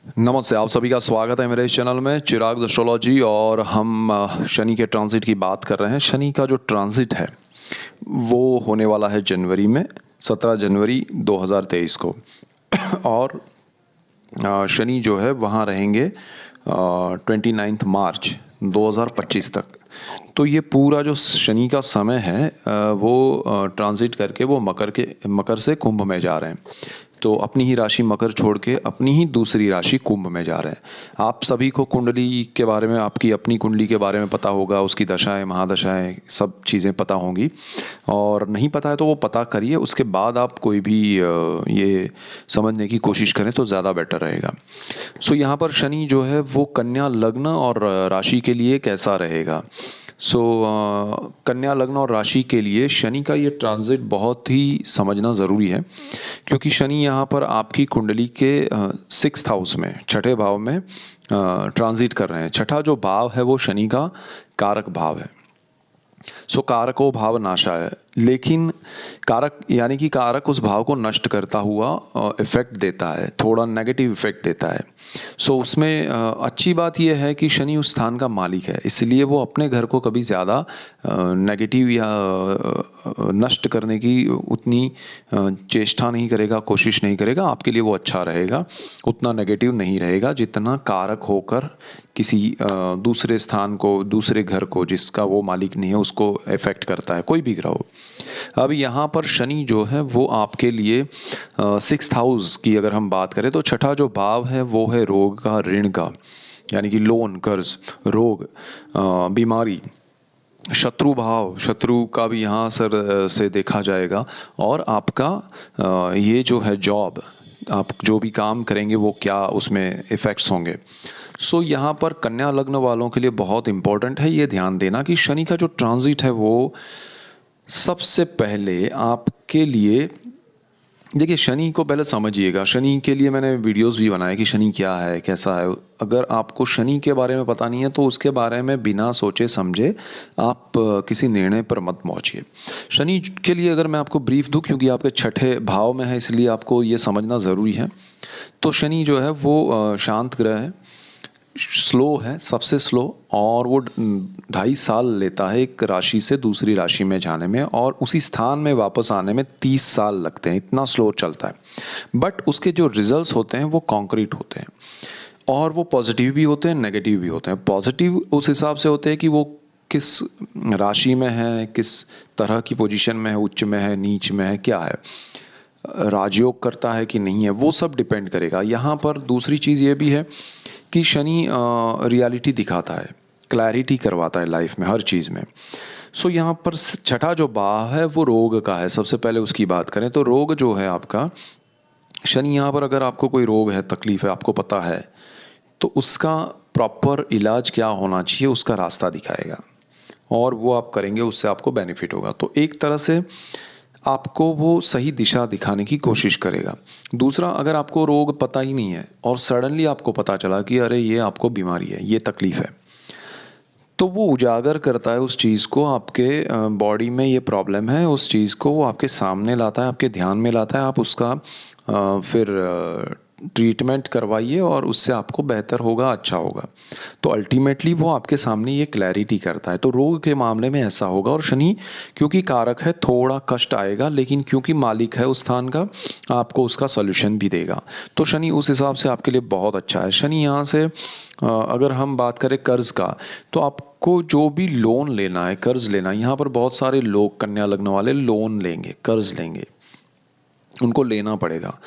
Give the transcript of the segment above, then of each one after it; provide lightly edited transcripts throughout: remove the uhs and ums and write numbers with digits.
नमस्ते, आप सभी का स्वागत है मेरे इस चैनल में चिराग एस्ट्रोलॉजी। और हम शनि के ट्रांजिट की बात कर रहे हैं। शनि का जो ट्रांजिट है वो होने वाला है जनवरी में, 17 जनवरी 2023 को। और शनि जो है वहाँ रहेंगे 29 मार्च 2025 तक। तो ये पूरा जो शनि का समय है वो ट्रांजिट करके वो मकर से कुंभ में जा रहे हैं। तो अपनी ही राशि मकर छोड़ के अपनी ही दूसरी राशि कुंभ में जा रहे हैं। आप सभी को कुंडली के बारे में, आपकी अपनी कुंडली के बारे में पता होगा, उसकी दशाएं महादशाएं सब चीज़ें पता होंगी। और नहीं पता है तो वो पता करिए, उसके बाद आप कोई भी ये समझने की कोशिश करें तो ज़्यादा बेटर रहेगा। सो यहाँ पर शनि जो है वो कन्या लग्न और राशि के लिए कैसा रहेगा। सो कन्या लग्न और राशि के लिए शनि का ये ट्रांजिट बहुत ही समझना ज़रूरी है, क्योंकि शनि यहाँ पर आपकी कुंडली के 6th हाउस में, छठे भाव में ट्रांजिट कर रहे हैं। छठा जो भाव है वो शनि का कारक भाव है। सो कारको भाव नाशा है, लेकिन कारक यानी कि कारक उस भाव को नष्ट करता हुआ इफेक्ट देता है, थोड़ा नेगेटिव इफेक्ट देता है। सो उसमें अच्छी बात यह है कि शनि उस स्थान का मालिक है, इसलिए वो अपने घर को कभी ज़्यादा नेगेटिव या नष्ट करने की उतनी चेष्टा नहीं करेगा, कोशिश नहीं करेगा। आपके लिए वो अच्छा रहेगा, उतना नेगेटिव नहीं रहेगा जितना कारक होकर किसी दूसरे स्थान को, दूसरे घर को जिसका वो मालिक नहीं है उसको इफेक्ट करता है, कोई भी ग्रह हो। अब यहाँ पर शनि जो है वो आपके लिए 6th हाउस की अगर हम बात करें तो छठा जो भाव है वो है रोग का, ऋण का, यानी कि लोन, कर्ज, रोग, बीमारी, शत्रु भाव, शत्रु का भी यहाँ सर से देखा जाएगा। और आपका ये जो है जॉब, आप जो भी काम करेंगे वो क्या उसमें इफ़ेक्ट्स होंगे। सो यहाँ पर कन्या लग्न वालों के लिए बहुत इम्पोर्टेंट है ये ध्यान देना कि शनि का जो ट्रांजिट है वो सबसे पहले आपके लिए, देखिए शनि को पहले समझिएगा। शनि के लिए मैंने वीडियोस भी बनाए कि शनि क्या है, कैसा है। अगर आपको शनि के बारे में पता नहीं है तो उसके बारे में बिना सोचे समझे आप किसी निर्णय पर मत पहुंचिए। शनि के लिए अगर मैं आपको ब्रीफ दूं, क्योंकि आपके छठे भाव में है इसलिए आपको ये समझना ज़रूरी है। तो शनि जो है वो शांत ग्रह है, स्लो है, सबसे स्लो। और वो 2.5 साल लेता है एक राशि से दूसरी राशि में जाने में, और उसी स्थान में वापस आने में 30 साल लगते हैं, इतना स्लो चलता है। बट उसके जो रिजल्ट्स होते हैं वो कॉन्क्रीट होते हैं, और वो पॉजिटिव भी होते हैं, नेगेटिव भी होते हैं। पॉजिटिव उस हिसाब से होते हैं कि वो किस राशि में है, किस तरह की पोजीशन में है, उच्च में है, नीच में है, क्या है, राजयोग करता है कि नहीं है, वो सब डिपेंड करेगा। यहाँ पर दूसरी चीज़ ये भी है कि शनि रियलिटी दिखाता है, क्लैरिटी करवाता है लाइफ में, हर चीज़ में। सो यहाँ पर छठा जो भाव है वो रोग का है। सबसे पहले उसकी बात करें तो रोग जो है आपका, शनि यहाँ पर अगर आपको कोई रोग है, तकलीफ है, आपको पता है, तो उसका प्रॉपर इलाज क्या होना चाहिए उसका रास्ता दिखाएगा, और वो आप करेंगे उससे आपको बेनिफिट होगा। तो एक तरह से आपको वो सही दिशा दिखाने की कोशिश करेगा। दूसरा, अगर आपको रोग पता ही नहीं है और सडनली आपको पता चला कि अरे ये आपको बीमारी है, ये तकलीफ है, तो वो उजागर करता है उस चीज़ को, आपके बॉडी में ये प्रॉब्लम है, उस चीज़ को वो आपके सामने लाता है, आपके ध्यान में लाता है। आप उसका फिर ट्रीटमेंट करवाइए और उससे आपको बेहतर होगा, अच्छा होगा। तो अल्टीमेटली वो आपके सामने ये क्लैरिटी करता है। तो रोग के मामले में ऐसा होगा। और शनि क्योंकि कारक है, थोड़ा कष्ट आएगा, लेकिन क्योंकि मालिक है उस स्थान का, आपको उसका सॉल्यूशन भी देगा। तो शनि उस हिसाब से आपके लिए बहुत अच्छा है। शनि यहाँ से अगर हम बात करें कर्ज का, तो आपको जो भी लोन लेना है, कर्ज लेना है, यहाँ पर बहुत सारे लोग कन्या लग्न वाले लोन लेंगे, कर्ज लेंगे, उनको लेना पड़ेगा।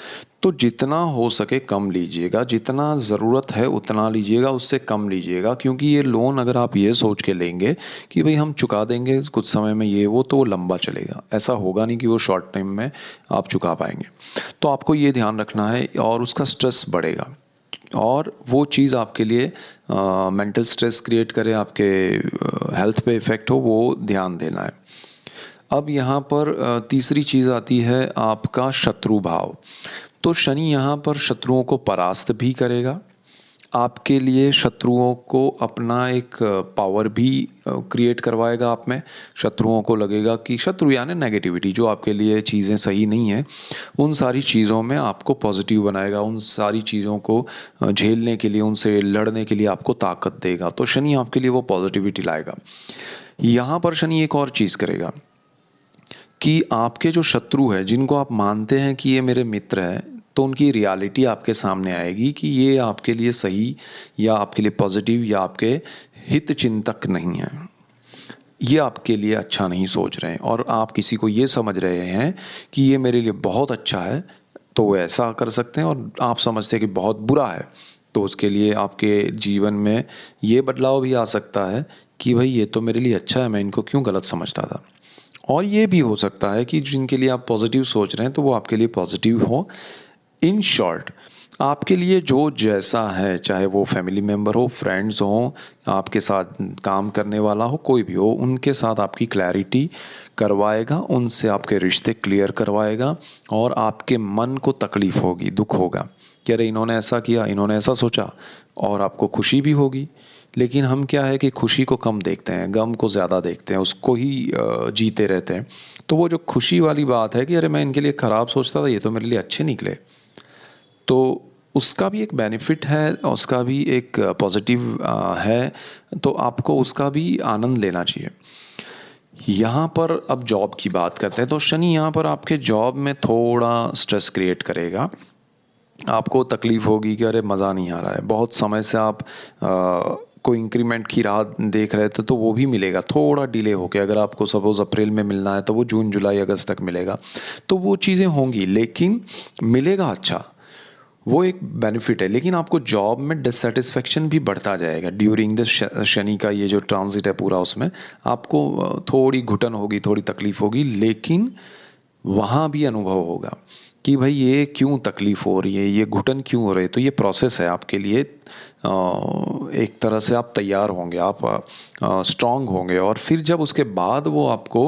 तो जितना हो सके कम लीजिएगा, जितना ज़रूरत है उतना लीजिएगा, उससे कम लीजिएगा। क्योंकि ये लोन अगर आप ये सोच के लेंगे कि भाई हम चुका देंगे कुछ समय में, ये वो, तो वो लंबा चलेगा। ऐसा होगा नहीं कि वो शॉर्ट टाइम में आप चुका पाएंगे। तो आपको ये ध्यान रखना है, और उसका स्ट्रेस बढ़ेगा, और वो चीज़ आपके लिए मेंटल स्ट्रेस क्रिएट करे, आपके हेल्थ पे इफ़ेक्ट हो, वो ध्यान देना है। अब यहाँ पर तीसरी चीज़ आती है आपका शत्रु भाव। तो शनि यहाँ पर शत्रुओं को परास्त भी करेगा, आपके लिए शत्रुओं को अपना एक पावर भी क्रिएट करवाएगा आप में। शत्रुओं को लगेगा कि शत्रु यानी नेगेटिविटी, जो आपके लिए चीज़ें सही नहीं हैं उन सारी चीज़ों में आपको पॉजिटिव बनाएगा, उन सारी चीज़ों को झेलने के लिए, उनसे लड़ने के लिए आपको ताकत देगा। तो शनि आपके लिए वो पॉजिटिविटी लाएगा। यहाँ पर शनि एक और चीज़ करेगा कि आपके जो शत्रु है, जिनको आप मानते हैं कि ये मेरे मित्र हैं, तो उनकी रियलिटी आपके सामने आएगी कि ये आपके लिए सही या आपके लिए पॉजिटिव या आपके हित चिंतक नहीं है। ये आपके लिए अच्छा नहीं सोच रहे हैं और आप किसी को ये समझ रहे हैं कि ये मेरे लिए बहुत अच्छा है, तो वो ऐसा कर सकते हैं, और आप समझते हैं कि बहुत बुरा है, तो उसके लिए आपके जीवन में ये बदलाव भी आ सकता है कि भाई ये तो मेरे लिए अच्छा है, मैं इनको क्यों गलत समझता था। और ये भी हो सकता है कि जिनके लिए आप पॉजिटिव सोच रहे हैं तो वो आपके लिए पॉजिटिव हो। इन शॉर्ट, आपके लिए जो जैसा है, चाहे वो फैमिली मेम्बर हो, फ्रेंड्स हो, आपके साथ काम करने वाला हो, कोई भी हो, उनके साथ आपकी क्लैरिटी करवाएगा, उनसे आपके रिश्ते क्लियर करवाएगा और आपके मन को तकलीफ़ होगी, दुख होगा कि अरे इन्होंने ऐसा किया, इन्होंने ऐसा सोचा, और आपको खुशी भी होगी। लेकिन हम क्या है कि खुशी को कम देखते हैं, गम को ज़्यादा देखते हैं, उसको ही जीते रहते हैं। तो वो जो खुशी वाली बात है कि अरे मैं इनके लिए ख़राब सोचता था, ये तो मेरे लिए अच्छे निकले, तो उसका भी एक बेनिफिट है, उसका भी एक पॉजिटिव है, तो आपको उसका भी आनंद लेना चाहिए। यहाँ पर अब जॉब की बात करते हैं, तो शनि यहाँ पर आपके जॉब में थोड़ा स्ट्रेस क्रिएट करेगा। आपको तकलीफ़ होगी कि अरे मज़ा नहीं आ रहा है, बहुत समय से आप कोई इंक्रीमेंट की राह देख रहे थे, तो वो भी मिलेगा थोड़ा डिले होके। अगर आपको सपोज़ अप्रैल में मिलना है तो वो जून जुलाई अगस्त तक मिलेगा, तो वो चीज़ें होंगी, लेकिन मिलेगा अच्छा, वो एक बेनिफिट है। लेकिन आपको जॉब में डिससेटिस्फेक्शन भी बढ़ता जाएगा ड्यूरिंग दिस शनि का ये जो ट्रांजिट है पूरा, उसमें आपको थोड़ी घुटन होगी, थोड़ी तकलीफ़ होगी, लेकिन वहाँ भी अनुभव होगा कि भाई ये क्यों तकलीफ़ हो रही है, ये घुटन क्यों हो रही है। तो ये प्रोसेस है आपके लिए, एक तरह से आप तैयार होंगे, आप स्ट्रांग होंगे, और फिर जब उसके बाद वो आपको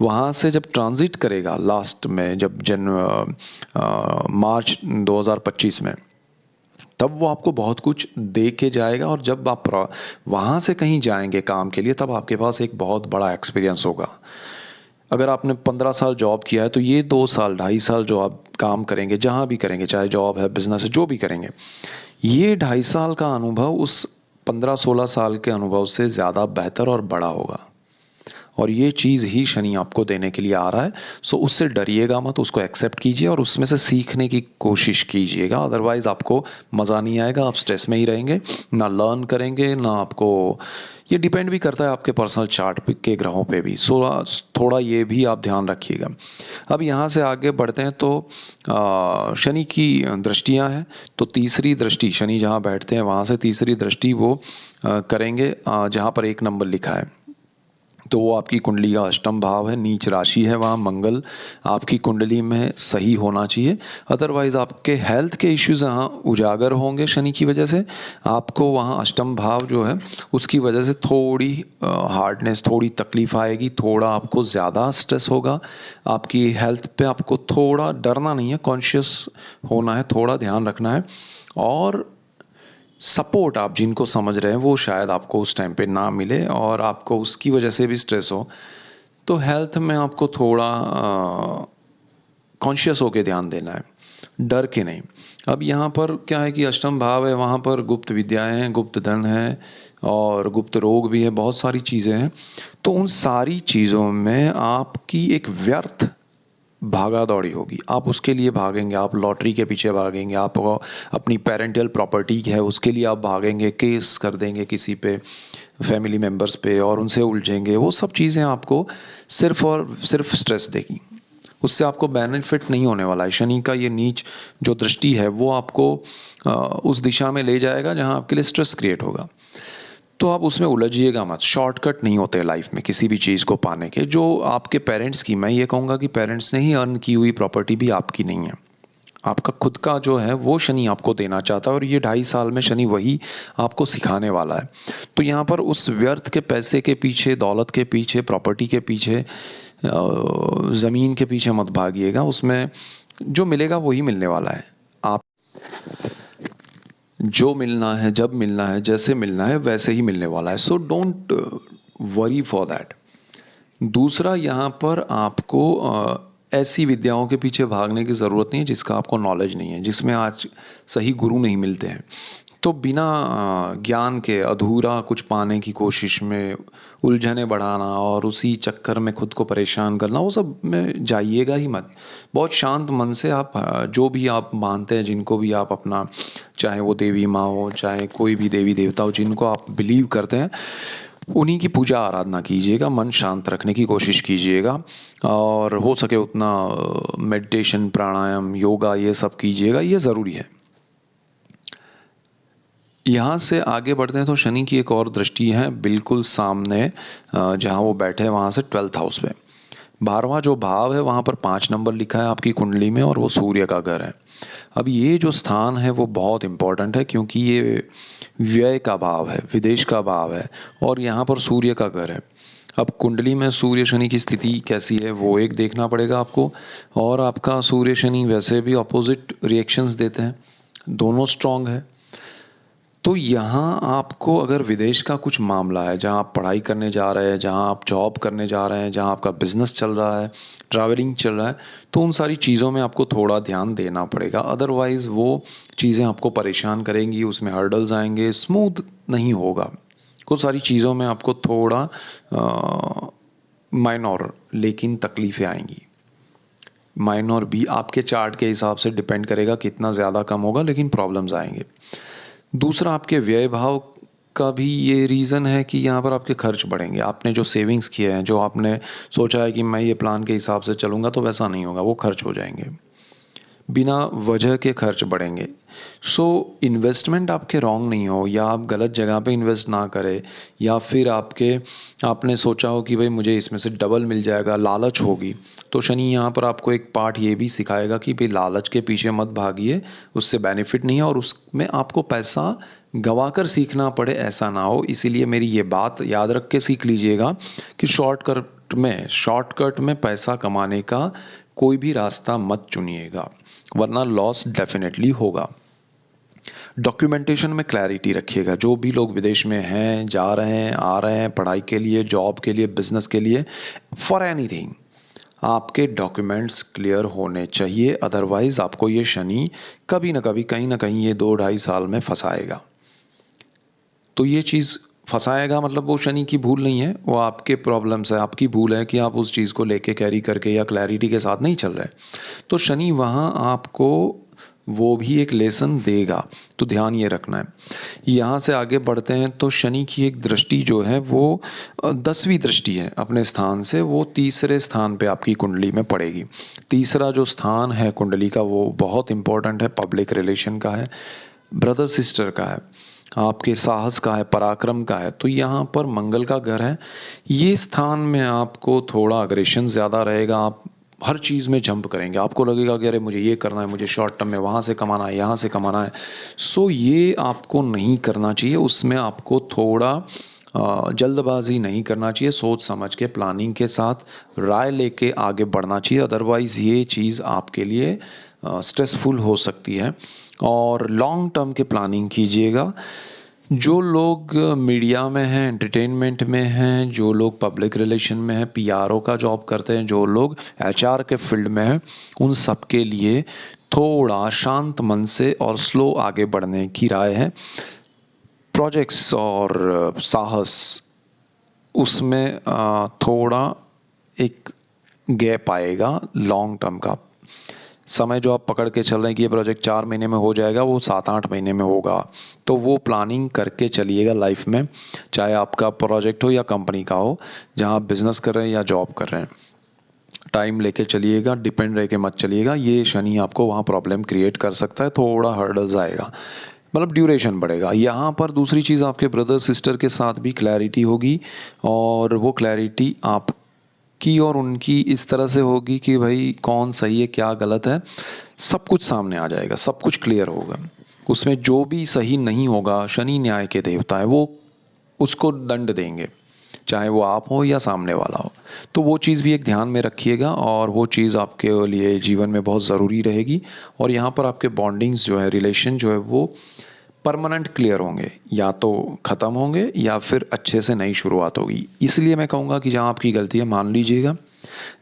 वहाँ से जब ट्रांजिट करेगा लास्ट में, जब मार्च 2025 में, तब वो आपको बहुत कुछ दे के जाएगा। और जब आप वहाँ से कहीं जाएंगे काम के लिए, तब आपके पास एक बहुत बड़ा एक्सपीरियंस होगा। अगर आपने 15 साल जॉब किया है, तो ये 2 साल 2.5 साल जो आप काम करेंगे, जहाँ भी करेंगे, चाहे जॉब है, बिजनेस है, जो भी करेंगे, ये 2.5 साल का अनुभव उस 15-16 साल के अनुभव से ज़्यादा बेहतर और बड़ा होगा। और ये चीज़ ही शनि आपको देने के लिए आ रहा है। सो उससे डरिएगा मत, उसको एक्सेप्ट कीजिए और उसमें से सीखने की कोशिश कीजिएगा। अदरवाइज़ आपको मज़ा नहीं आएगा, आप स्ट्रेस में ही रहेंगे, ना लर्न करेंगे, ना आपको, ये डिपेंड भी करता है आपके पर्सनल चार्ट के ग्रहों पे भी। सो थोड़ा ये भी आप ध्यान रखिएगा। अब यहाँ से आगे बढ़ते हैं, तो शनि की दृष्टियाँ हैं, तो तीसरी दृष्टि, शनि जहाँ बैठते हैं वहाँ से तीसरी दृष्टि वो करेंगे जहाँ पर 1 नंबर लिखा है, तो वो आपकी कुंडली का अष्टम भाव है, नीच राशि है, वहाँ मंगल आपकी कुंडली में सही होना चाहिए। अदरवाइज़ आपके हेल्थ के इश्यूज़ यहाँ उजागर होंगे शनि की वजह से। आपको वहाँ अष्टम भाव जो है उसकी वजह से थोड़ी हार्डनेस, थोड़ी तकलीफ़ आएगी, थोड़ा आपको ज़्यादा स्ट्रेस होगा। आपकी हेल्थ पे आपको थोड़ा डरना नहीं है, कॉन्शियस होना है, थोड़ा ध्यान रखना है। और सपोर्ट आप जिनको समझ रहे हैं वो शायद आपको उस टाइम पे ना मिले और आपको उसकी वजह से भी स्ट्रेस हो। तो हेल्थ में आपको थोड़ा कॉन्शियस होके ध्यान देना है, डर के नहीं। अब यहाँ पर क्या है कि अष्टम भाव है, वहाँ पर गुप्त विद्याएं हैं, गुप्त धन है और गुप्त रोग भी है, बहुत सारी चीज़ें हैं। तो उन सारी चीज़ों में आपकी एक व्यर्थ भागा दौड़ी होगी, आप उसके लिए भागेंगे, आप लॉटरी के पीछे भागेंगे, आप अपनी पेरेंटियल प्रॉपर्टी है उसके लिए आप भागेंगे, केस कर देंगे किसी पे, फैमिली मेम्बर्स पे, और उनसे उलझेंगे। वो सब चीज़ें आपको सिर्फ और सिर्फ स्ट्रेस देगी, उससे आपको बेनिफिट नहीं होने वाला है। शनि का ये नीच जो दृष्टि है वो आपको उस दिशा में ले जाएगा जहाँ आपके लिए स्ट्रेस क्रिएट होगा। तो आप उसमें उलझिएगा मत, शॉर्टकट नहीं होते लाइफ में किसी भी चीज़ को पाने के। जो आपके पेरेंट्स की, मैं ये कहूँगा कि पेरेंट्स ने ही अर्न की हुई प्रॉपर्टी भी आपकी नहीं है, आपका खुद का जो है वो शनि आपको देना चाहता है, और ये 2.5 साल में शनि वही आपको सिखाने वाला है। तो यहाँ पर उस व्यर्थ के पैसे के पीछे, दौलत के पीछे, प्रॉपर्टी के पीछे, ज़मीन के पीछे मत भागिएगा, उसमें जो मिलेगा वही मिलने वाला है। आप जो मिलना है, जब मिलना है, जैसे मिलना है वैसे ही मिलने वाला है। So don't worry for that. दूसरा, यहाँ पर आपको ऐसी विद्याओं के पीछे भागने की ज़रूरत नहीं है जिसका आपको नॉलेज नहीं है, जिसमें आज सही गुरु नहीं मिलते हैं। तो बिना ज्ञान के अधूरा कुछ पाने की कोशिश में उलझने बढ़ाना और उसी चक्कर में खुद को परेशान करना, वो सब में जाइएगा ही मत। बहुत शांत मन से आप जो भी आप मानते हैं, जिनको भी आप अपना, चाहे वो देवी माँ हो, चाहे कोई भी देवी देवता हो, जिनको आप बिलीव करते हैं, उन्हीं की पूजा आराधना कीजिएगा। मन शांत रखने की कोशिश कीजिएगा और हो सके उतना मेडिटेशन, प्राणायाम, योगा ये सब कीजिएगा, ये ज़रूरी है। यहाँ से आगे बढ़ते हैं तो शनि की एक और दृष्टि है बिल्कुल सामने, जहाँ वो बैठे हैं वहाँ से 12th हाउस पे। 12वां जो भाव है वहाँ पर 5 नंबर लिखा है आपकी कुंडली में और वो सूर्य का घर है। अब ये जो स्थान है वो बहुत इम्पोर्टेंट है क्योंकि ये व्यय का भाव है, विदेश का भाव है और यहाँ पर सूर्य का घर है। अब कुंडली में सूर्य शनि की स्थिति कैसी है वो एक देखना पड़ेगा आपको, और आपका सूर्य शनि वैसे भी अपोजिट रिएक्शंस देते हैं, दोनों स्ट्रांग है। तो यहाँ आपको अगर विदेश का कुछ मामला है, जहाँ आप पढ़ाई करने जा रहे हैं, जहाँ आप जॉब करने जा रहे हैं, जहाँ आपका बिजनेस चल रहा है, ट्रैवलिंग चल रहा है, तो उन सारी चीज़ों में आपको थोड़ा ध्यान देना पड़ेगा। अदरवाइज़ वो चीज़ें आपको परेशान करेंगी, उसमें हर्डल्स आएंगे, स्मूथ नहीं होगा। कुछ सारी चीज़ों में आपको थोड़ा माइनर लेकिन तकलीफ़ें आएंगी। माइनर भी आपके चार्ट के हिसाब से डिपेंड करेगा कितना ज़्यादा कम होगा, लेकिन प्रॉब्लम्स आएंगे। दूसरा, आपके व्यय भाव का भी ये रीज़न है कि यहाँ पर आपके खर्च बढ़ेंगे। आपने जो सेविंग्स किए हैं, जो आपने सोचा है कि मैं ये प्लान के हिसाब से चलूँगा, तो वैसा नहीं होगा, वो खर्च हो जाएंगे, बिना वजह के खर्च बढ़ेंगे। सो इन्वेस्टमेंट आपके रॉन्ग नहीं हो, या आप गलत जगह पे इन्वेस्ट ना करें, या फिर आपने सोचा हो कि भाई मुझे इसमें से डबल मिल जाएगा, लालच होगी, तो शनि यहाँ पर आपको एक पार्ट ये भी सिखाएगा कि भाई लालच के पीछे मत भागिए, उससे बेनिफिट नहीं है और उसमें आपको पैसा गवा कर सीखना पड़े, ऐसा ना हो। इसीलिए मेरी ये बात याद रख के सीख लीजिएगा कि शॉर्टकट में पैसा कमाने का कोई भी रास्ता मत चुनिएगा, वरना लॉस डेफिनेटली होगा। डॉक्यूमेंटेशन में क्लैरिटी रखिएगा। जो भी लोग विदेश में हैं, जा रहे हैं, आ रहे हैं, पढ़ाई के लिए, जॉब के लिए, बिजनेस के लिए, फॉर एनीथिंग, आपके डॉक्यूमेंट्स क्लियर होने चाहिए। अदरवाइज़ आपको ये शनि कभी ना कभी, कहीं ना कहीं, ये 2-2.5 साल में फंसाएगा। तो ये चीज़ फंसाएगा मतलब वो शनि की भूल नहीं है, वो आपके प्रॉब्लम्स है, आपकी भूल है कि आप उस चीज़ को लेके कैरी करके या क्लैरिटी के साथ नहीं चल रहे। तो शनि वहाँ आपको वो भी एक लेसन देगा, तो ध्यान ये रखना है। यहाँ से आगे बढ़ते हैं तो शनि की एक दृष्टि जो है वो 10वीं दृष्टि है अपने स्थान से, वो तीसरे स्थान पे आपकी कुंडली में पड़ेगी। तीसरा जो स्थान है कुंडली का वो बहुत इम्पोर्टेंट है, पब्लिक रिलेशन का है, ब्रदर सिस्टर का है, आपके साहस का है, पराक्रम का है। तो यहाँ पर मंगल का घर है। ये स्थान में आपको थोड़ा अग्रेशन ज़्यादा रहेगा, आप हर चीज़ में जंप करेंगे, आपको लगेगा कि अरे मुझे ये करना है, मुझे शॉर्ट टर्म में वहाँ से कमाना है, यहाँ से कमाना है। सो ये आपको नहीं करना चाहिए, उसमें आपको थोड़ा जल्दबाजी नहीं करना चाहिए, सोच समझ के, प्लानिंग के साथ, राय लेके आगे बढ़ना चाहिए। अदरवाइज़ ये चीज़ आपके लिए स्ट्रेसफुल हो सकती है। और लॉन्ग टर्म के प्लानिंग कीजिएगा। जो लोग मीडिया में हैं, एंटरटेनमेंट में हैं, जो लोग पब्लिक रिलेशन में हैं, पीआरओ का जॉब करते हैं, जो लोग एचआर के फील्ड में हैं, उन सब के लिए थोड़ा शांत मन से और स्लो आगे बढ़ने की राय है। प्रोजेक्ट्स और साहस, उसमें थोड़ा एक गैप आएगा। लॉन्ग टर्म का समय जो आप पकड़ के चल रहे हैं कि ये प्रोजेक्ट 4 महीने में हो जाएगा, वो 7-8 महीने में होगा। तो वो प्लानिंग करके चलिएगा लाइफ में, चाहे आपका प्रोजेक्ट हो या कंपनी का हो, जहाँ आप बिजनेस कर रहे हैं या जॉब कर रहे हैं। टाइम लेके चलिएगा, डिपेंड रह के मत चलिएगा। ये शनि आपको वहाँ प्रॉब्लम क्रिएट कर सकता है, थोड़ा हर्डल्स आएगा, मतलब ड्यूरेशन बढ़ेगा। यहाँ पर दूसरी चीज़, आपके ब्रदर सिस्टर के साथ भी क्लैरिटी होगी, और वो क्लैरिटी आप की और उनकी इस तरह से होगी कि भाई कौन सही है, क्या गलत है, सब कुछ सामने आ जाएगा, सब कुछ क्लियर होगा। उसमें जो भी सही नहीं होगा, शनि न्याय के देवता है, वो उसको दंड देंगे, चाहे वो आप हो या सामने वाला हो। तो वो चीज़ भी एक ध्यान में रखिएगा, और वो चीज़ आपके लिए जीवन में बहुत ज़रूरी रहेगी। और यहाँ पर आपके बॉन्डिंग्स जो है, रिलेशन जो है, वो परमानेंट क्लियर होंगे, या तो ख़त्म होंगे या फिर अच्छे से नई शुरुआत होगी। इसलिए मैं कहूँगा कि जहाँ आपकी गलती है मान लीजिएगा,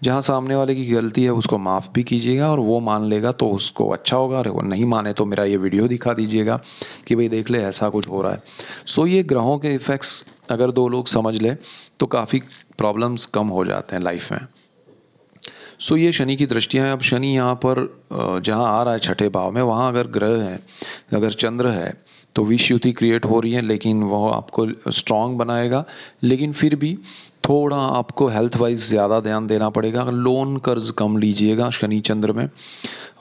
जहाँ सामने वाले की गलती है उसको माफ़ भी कीजिएगा, और वो मान लेगा तो उसको अच्छा होगा, और वो नहीं माने तो मेरा ये वीडियो दिखा दीजिएगा कि भाई देख ले ऐसा कुछ हो रहा है। सो ये ग्रहों के इफ़ेक्ट्स अगर दो लोग समझ ले तो काफ़ी प्रॉब्लम्स कम हो जाते हैं लाइफ में। सो ये शनि की दृष्टियाँ हैं। अब शनि यहाँ पर जहाँ आ रहा है छठे भाव में, वहाँ अगर ग्रह है, अगर चंद्र है, तो विष युति क्रिएट हो रही है, लेकिन वह आपको स्ट्रांग बनाएगा। लेकिन फिर भी थोड़ा आपको हेल्थ वाइज ज़्यादा ध्यान देना पड़ेगा। लोन कर्ज कम लीजिएगा शनि चंद्र में,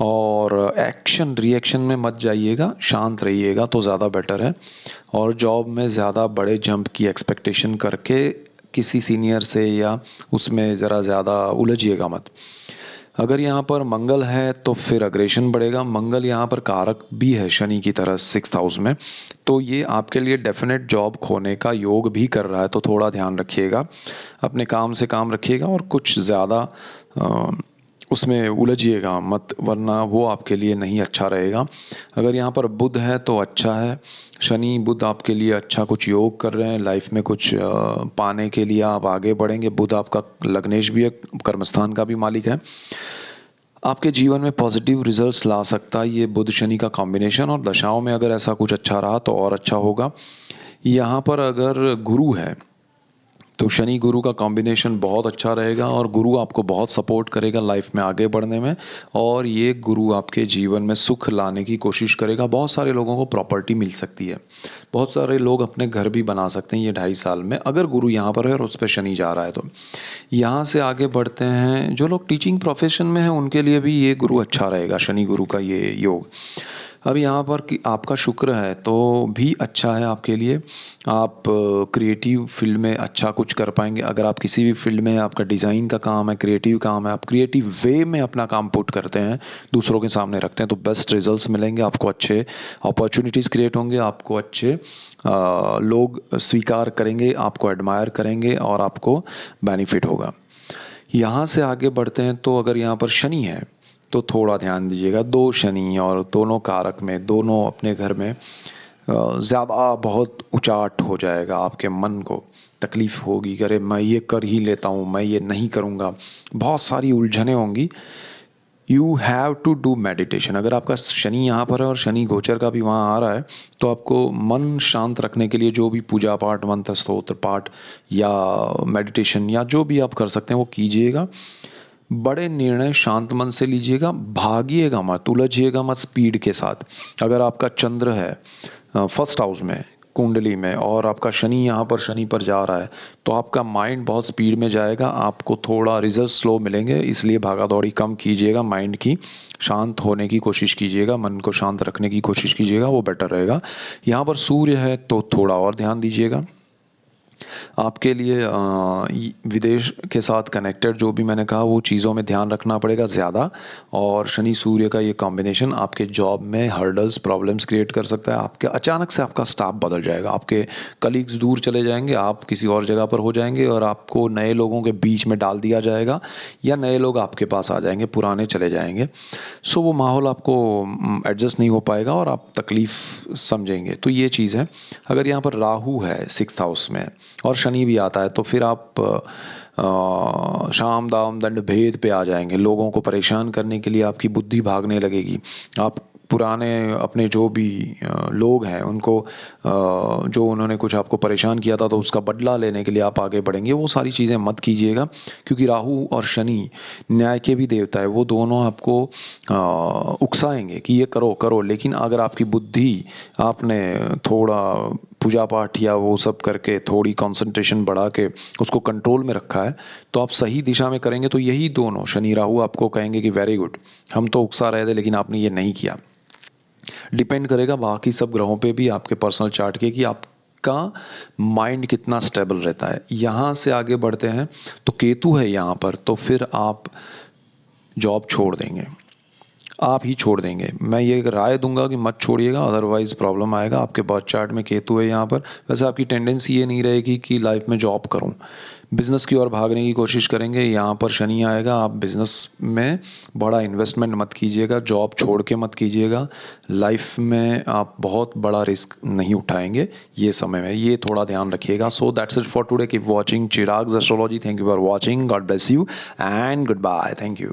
और एक्शन रिएक्शन में मत जाइएगा, शांत रहिएगा तो ज़्यादा बेटर है। और जॉब में ज़्यादा बड़े जंप की एक्सपेक्टेशन करके किसी सीनियर से या उसमें ज़रा ज़्यादा उलझिएगा मत। अगर यहाँ पर मंगल है तो फिर अग्रेशन बढ़ेगा। मंगल यहाँ पर कारक भी है शनि की तरह 6th हाउस में, तो ये आपके लिए डेफिनेट जॉब खोने का योग भी कर रहा है। तो थोड़ा ध्यान रखिएगा, अपने काम से काम रखिएगा और कुछ ज़्यादा उसमें उलझिएगा मत, वरना वो आपके लिए नहीं अच्छा रहेगा। अगर यहाँ पर बुध है तो अच्छा है, शनि बुध आपके लिए अच्छा कुछ योग कर रहे हैं। लाइफ में कुछ पाने के लिए आप आगे बढ़ेंगे। बुध आपका लग्नेश भी है, कर्मस्थान का भी मालिक है, आपके जीवन में पॉजिटिव रिजल्ट्स ला सकता है ये बुध शनि का कॉम्बिनेशन। और दशाओं में अगर ऐसा कुछ अच्छा रहा तो और अच्छा होगा। यहाँ पर अगर गुरु है तो शनि गुरु का कॉम्बिनेशन बहुत अच्छा रहेगा, और गुरु आपको बहुत सपोर्ट करेगा लाइफ में आगे बढ़ने में, और ये गुरु आपके जीवन में सुख लाने की कोशिश करेगा। बहुत सारे लोगों को प्रॉपर्टी मिल सकती है, बहुत सारे लोग अपने घर भी बना सकते हैं ये 2.5 साल में, अगर गुरु यहाँ पर है और उस पर शनि जा रहा है तो। यहाँ से आगे बढ़ते हैं, जो लोग टीचिंग प्रोफेशन में हैं उनके लिए भी ये गुरु अच्छा रहेगा, शनि गुरु का ये योग। अब यहाँ पर कि आपका शुक्र है तो भी अच्छा है आपके लिए। आप क्रिएटिव फील्ड में अच्छा कुछ कर पाएंगे। अगर आप किसी भी फील्ड में, आपका डिज़ाइन का काम है, क्रिएटिव काम है, आप क्रिएटिव वे में अपना काम पुट करते हैं, दूसरों के सामने रखते हैं, तो बेस्ट रिजल्ट्स मिलेंगे आपको, अच्छे अपॉर्चुनिटीज़ क्रिएट होंगे, आपको अच्छे लोग स्वीकार करेंगे, आपको एडमायर करेंगे और आपको बेनिफिट होगा। यहाँ से आगे बढ़ते हैं तो अगर यहाँ पर शनि है तो थोड़ा ध्यान दीजिएगा। 2 शनि और दोनों कारक में, दोनों अपने घर में ज़्यादा बहुत उचाट हो जाएगा, आपके मन को तकलीफ़ होगी कि अरे मैं ये कर ही लेता हूँ, मैं ये नहीं करूँगा, बहुत सारी उलझनें होंगी। You have to do meditation. अगर आपका शनि यहाँ पर है और शनि गोचर का भी वहाँ आ रहा है, तो आपको मन शांत रखने के लिए जो भी पूजा पाठ, मंत्र स्तोत्र पाठ या मेडिटेशन या जो भी आप कर सकते हैं वो कीजिएगा। बड़े निर्णय शांत मन से लीजिएगा, भागिएगा मत, उलझिएगा मत स्पीड के साथ। अगर आपका चंद्र है 1st हाउस में, कुंडली में, और आपका शनि यहाँ पर शनि पर जा रहा है, तो आपका माइंड बहुत स्पीड में जाएगा, आपको थोड़ा रिजल्ट स्लो मिलेंगे। इसलिए भागा दौड़ी कम कीजिएगा, माइंड की शांत होने की कोशिश कीजिएगा, मन को शांत रखने की कोशिश कीजिएगा, वो बेटर रहेगा। यहाँ पर सूर्य है तो थोड़ा और ध्यान दीजिएगा। आपके लिए विदेश के साथ कनेक्टेड जो भी मैंने कहा वो चीज़ों में ध्यान रखना पड़ेगा ज़्यादा। और शनि सूर्य का ये कॉम्बिनेशन आपके जॉब में हर्डल्स, प्रॉब्लम्स क्रिएट कर सकता है। आपके अचानक से आपका स्टाफ बदल जाएगा, आपके कलीग्स दूर चले जाएंगे, आप किसी और जगह पर हो जाएंगे, और आपको नए लोगों के बीच में डाल दिया जाएगा, या नए लोग आपके पास आ जाएंगे, पुराने चले जाएंगे। सो वो माहौल आपको एडजस्ट नहीं हो पाएगा और आप तकलीफ़ समझेंगे। तो ये चीज़ है। अगर यहाँ पर राहु है 6th हाउस में और शनि भी आता है, तो फिर आप शाम दाम दंड भेद पे आ जाएंगे। लोगों को परेशान करने के लिए आपकी बुद्धि भागने लगेगी। आप पुराने अपने जो भी लोग हैं उनको जो उन्होंने कुछ आपको परेशान किया था तो उसका बदला लेने के लिए आप आगे बढ़ेंगे। वो सारी चीज़ें मत कीजिएगा, क्योंकि राहु और शनि न्याय के भी देवता है। वो दोनों आपको उकसाएंगे कि ये करो करो, लेकिन अगर आपकी बुद्धि आपने थोड़ा पूजा पाठ या वो सब करके थोड़ी कंसंट्रेशन बढ़ा के उसको कंट्रोल में रखा है, तो आप सही दिशा में करेंगे। तो यही दोनों शनि राहु आपको कहेंगे कि वेरी गुड, हम तो उकसा रहे थे लेकिन आपने ये नहीं किया। डिपेंड करेगा बाकी सब ग्रहों पे भी, आपके पर्सनल चार्ट के, कि आपका माइंड कितना स्टेबल रहता है। यहाँ से आगे बढ़ते हैं तो केतु है यहाँ पर, तो फिर आप जॉब छोड़ देंगे। आप ही छोड़ देंगे। मैं ये राय दूंगा कि मत छोड़िएगा, अदरवाइज़ प्रॉब्लम आएगा। आपके बर्थ चार्ट में केतु है यहाँ पर। वैसे आपकी टेंडेंसी ये नहीं रहेगी कि लाइफ में जॉब करूँ, बिज़नेस की ओर भागने की कोशिश करेंगे। यहाँ पर शनि आएगा, आप बिज़नेस में बड़ा इन्वेस्टमेंट मत कीजिएगा, जॉब छोड़ के मत कीजिएगा। लाइफ में आप बहुत बड़ा रिस्क नहीं उठाएंगे ये समय में, ये थोड़ा ध्यान रखिएगा। So that's it for today. Keep watching Chirag's astrology. Thank you for watching. God bless you and goodbye. Thank you.